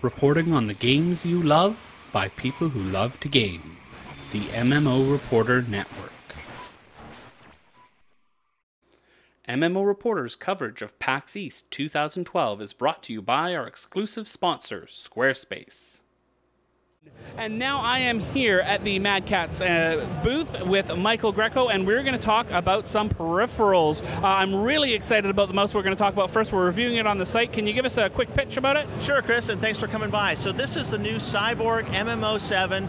reporting on the games you love by people who love to game. The MMO Reporter Network. MMO Reporter's coverage of PAX East 2012 is brought to you by our exclusive sponsor, Squarespace. And now I am here at the Mad Catz booth with Michael Greco, and we're going to talk about some peripherals. I'm really excited about the mouse we're going to talk about first. We're reviewing it on the site. Can you give us a quick pitch about it? Sure, Chris, and thanks for coming by. So this is the new Cyborg MMO 7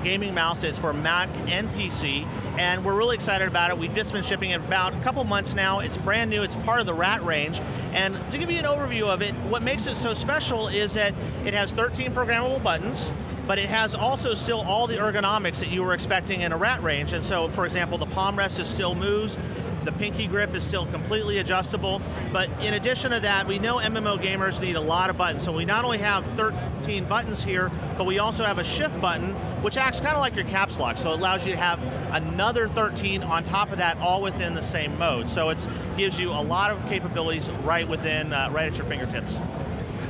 gaming mouse. It's for Mac and PC, and we're really excited about it. We've just been shipping it about a couple months now. It's brand new. It's part of the Rat range. And to give you an overview of it, what makes it so special is that it has 13 programmable buttons, but it has also still all the ergonomics that you were expecting in a Rat range. And so, for example, the palm rest is still moves. The pinky grip is still completely adjustable, but in addition to that, we know MMO gamers need a lot of buttons, so we not only have 13 buttons here, but we also have a shift button, which acts kind of like your caps lock, so it allows you to have another 13 on top of that, all within the same mode. So it gives you a lot of capabilities right within, right at your fingertips.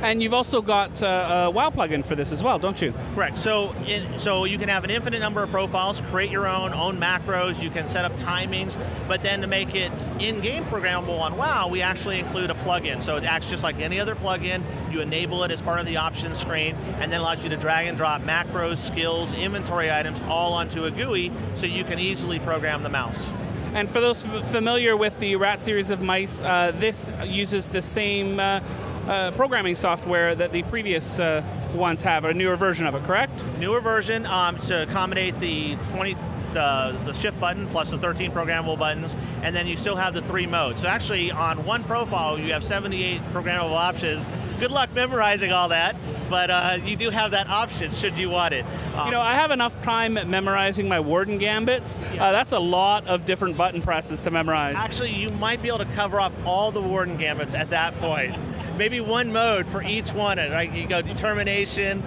And you've also got a WoW plugin for this as well, don't you? Correct. So you can have an infinite number of profiles, create your own macros, you can set up timings, but then to make it in-game programmable on WoW, we actually include a plugin. So it acts just like any other plugin. You enable it as part of the options screen, and then allows you to drag and drop macros, skills, inventory items, all onto a GUI, so you can easily program the mouse. And for those familiar with the Rat series of mice, this uses the same programming software that the previous ones have, a newer version of it, correct? Newer version to accommodate the shift button plus the 13 programmable buttons, and then you still have the 3 modes. So actually on one profile you have 78 programmable options. Good luck memorizing all that, but you do have that option should you want it. You know, I have enough time memorizing my Warden Gambits. Yeah. That's a lot of different button presses to memorize. Actually, you might be able to cover off all the Warden Gambits at that point. Maybe one mode for each one. Right? You go determination,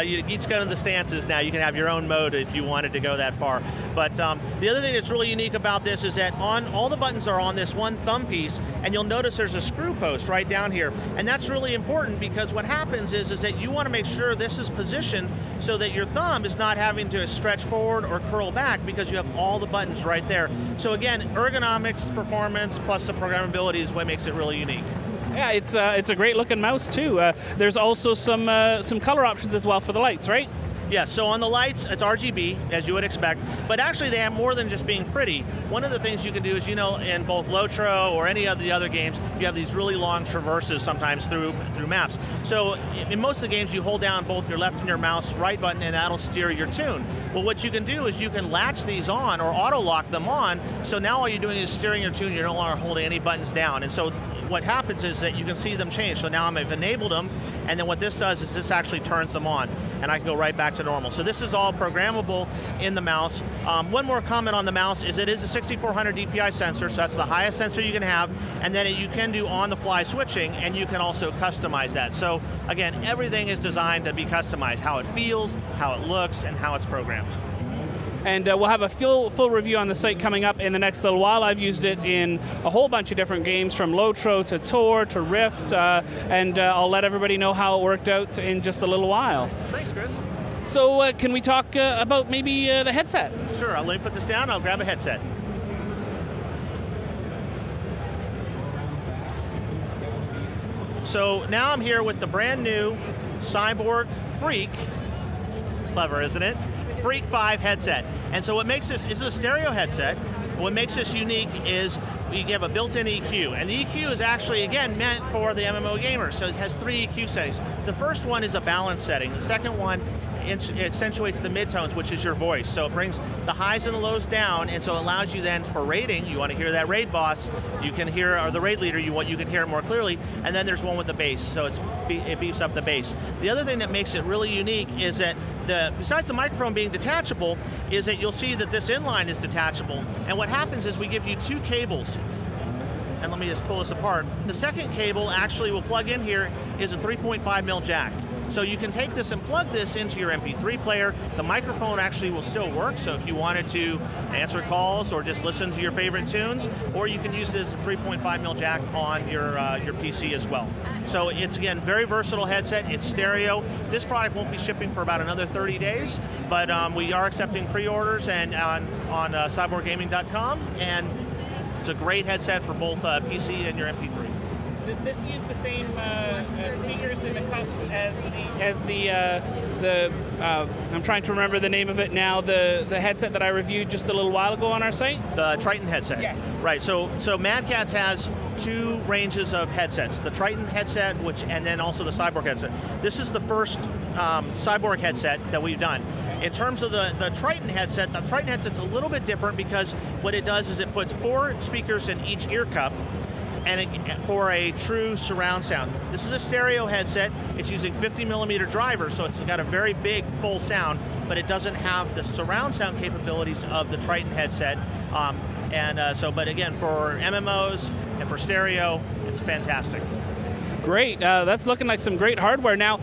you each go to the stances now. You can have your own mode if you wanted to go that far. But the other thing that's really unique about this is that all the buttons are on this one thumb piece, and you'll notice there's a screw post right down here. And that's really important because what happens is that you want to make sure this is positioned so that your thumb is not having to stretch forward or curl back because you have all the buttons right there. So again, ergonomics, performance, plus the programmability is what makes it really unique. Yeah, it's a great looking mouse too. There's also some color options as well for the lights, right? Yeah, so on the lights, it's RGB, as you would expect, but actually they have more than just being pretty. One of the things you can do is, you know, in both Lotro or any of the other games, you have these really long traverses sometimes through maps. So in most of the games, you hold down both your left and your mouse right button, and that'll steer your tune. Well, what you can do is you can latch these on or auto-lock them on, so now all you're doing is steering your tune, you're no longer holding any buttons down. And so what happens is that you can see them change. So now I've enabled them, and then what this does is this actually turns them on, and I can go right back to normal. So this is all programmable in the mouse. One more comment on the mouse is it is a 6400 DPI sensor, so that's the highest sensor you can have, and then you can do on-the-fly switching, and you can also customize that. So again, everything is designed to be customized, how it feels, how it looks, and how it's programmed. And we'll have a full review on the site coming up in the next little while. I've used it in a whole bunch of different games, from Lotro to Tor to Rift, and I'll let everybody know how it worked out in just a little while. Thanks, Chris. So can we talk about maybe the headset? Sure, let me put this down, I'll grab a headset. So now I'm here with the brand new Cyborg Freak, clever isn't it? Freak 5 headset. And so what makes this is a stereo headset. What makes this unique is we have a built-in EQ, and the EQ is actually, again, meant for the MMO gamer. So it has 3 EQ settings. The first one is a balance setting. The second one accentuates the midtones, which is your voice. So it brings the highs and the lows down, and so it allows you then for raiding. You want to hear that raid boss, you can hear, or the raid leader, you can hear it more clearly. And then there's one with the bass, so it beefs up the bass. The other thing that makes it really unique is that besides the microphone being detachable, is that you'll see that this inline is detachable. And what happens is we give you 2 cables. And let me just pull this apart. The second cable actually will plug in here is a 3.5 mil jack. So you can take this and plug this into your MP3 player. The microphone actually will still work, so if you wanted to answer calls or just listen to your favorite tunes, or you can use this as a 3.5mm jack on your PC as well. So it's, again, very versatile headset. It's stereo. This product won't be shipping for about another 30 days, but we are accepting pre-orders and on cyborggaming.com, and it's a great headset for both PC and your MP3. Does this use the same speakers in the cups as the I'm trying to remember the name of it now, the headset that I reviewed just a little while ago on our site? The Triton headset. Yes. Right, so Mad Catz has two ranges of headsets, the Triton headset, and then also the Cyborg headset. This is the first Cyborg headset that we've done. In terms of the Triton headset's a little bit different because what it does is it puts 4 speakers in each ear cup, and for a true surround sound. This is a stereo headset. It's using 50mm drivers, so it's got a very big, full sound, but it doesn't have the surround sound capabilities of the Triton headset. But again, for MMOs and for stereo, it's fantastic. Great. That's looking like some great hardware. Now,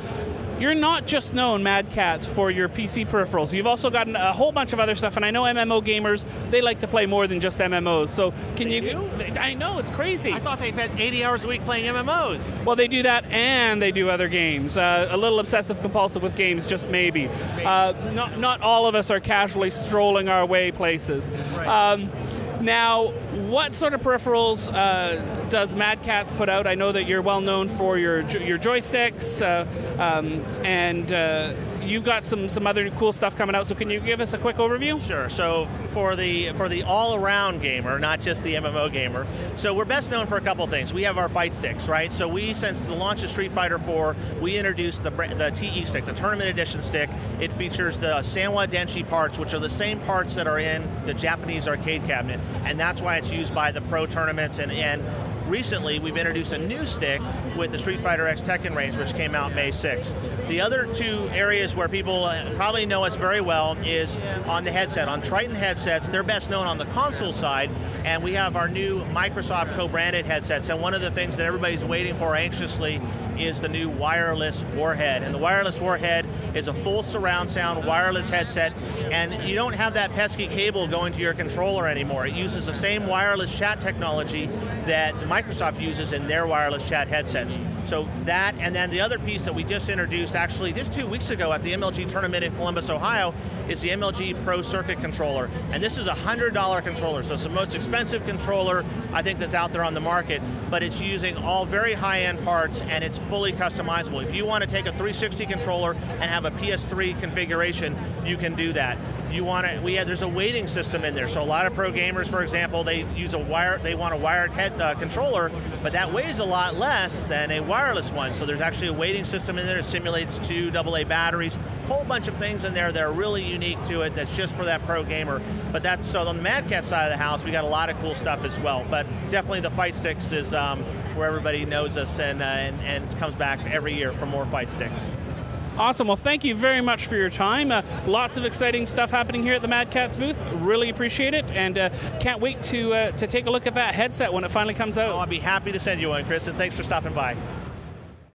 you're not just known, Mad Catz, for your PC peripherals. You've also gotten a whole bunch of other stuff, and I know MMO gamers, they like to play more than just MMOs. So can you do? I know, it's crazy. I thought they spent 80 hours a week playing MMOs. Well, they do that, and they do other games. A little obsessive compulsive with games, just maybe. Not all of us are casually strolling our way places. Right. Now, what sort of peripherals does Mad Catz put out? I know that you're well known for your joysticks, and you've got some other cool stuff coming out. So can you give us a quick overview? Sure. So for the all-around gamer, not just the MMO gamer, so we're best known for a couple things. We have our fight sticks, right? So since the launch of Street Fighter 4, we introduced the TE stick, the Tournament Edition stick. It features the Sanwa Denshi parts, which are the same parts that are in the Japanese arcade cabinet, and that's why it's used by the pro tournaments. And recently, we've introduced a new stick with the Street Fighter X Tekken range, which came out May 6th. The other two areas where people probably know us very well is on the headset. On Triton headsets, they're best known on the console side, and we have our new Microsoft co-branded headsets. And one of the things that everybody's waiting for anxiously is the new wireless Warhead. And the wireless Warhead is a full surround sound wireless headset, and you don't have that pesky cable going to your controller anymore. It uses the same wireless chat technology that Microsoft uses in their wireless chat headsets. So that, and then the other piece that we just introduced actually just 2 weeks ago at the MLG tournament in Columbus, Ohio, is the MLG Pro Circuit controller. And this is a $100 controller, so it's the most expensive controller I think that's out there on the market, but it's using all very high-end parts, and it's fully customizable. If you want to take a 360 controller and have a PS3 configuration, you can do that. There's a weighting system in there, so a lot of pro gamers, for example, they want a wired head controller, but that weighs a lot less than a wireless one. So there's actually a weighting system in there that simulates 2 AA batteries, whole bunch of things in there that are really unique to it. That's just for that pro gamer. But so on the Mad Catz side of the house, we got a lot of cool stuff as well. But definitely the fight sticks is where everybody knows us and comes back every year for more fight sticks. Awesome. Well, thank you very much for your time. Lots of exciting stuff happening here at the Mad Catz booth. Really appreciate it, and can't wait to take a look at that headset when it finally comes out. Oh, I'd be happy to send you one, Chris, and thanks for stopping by.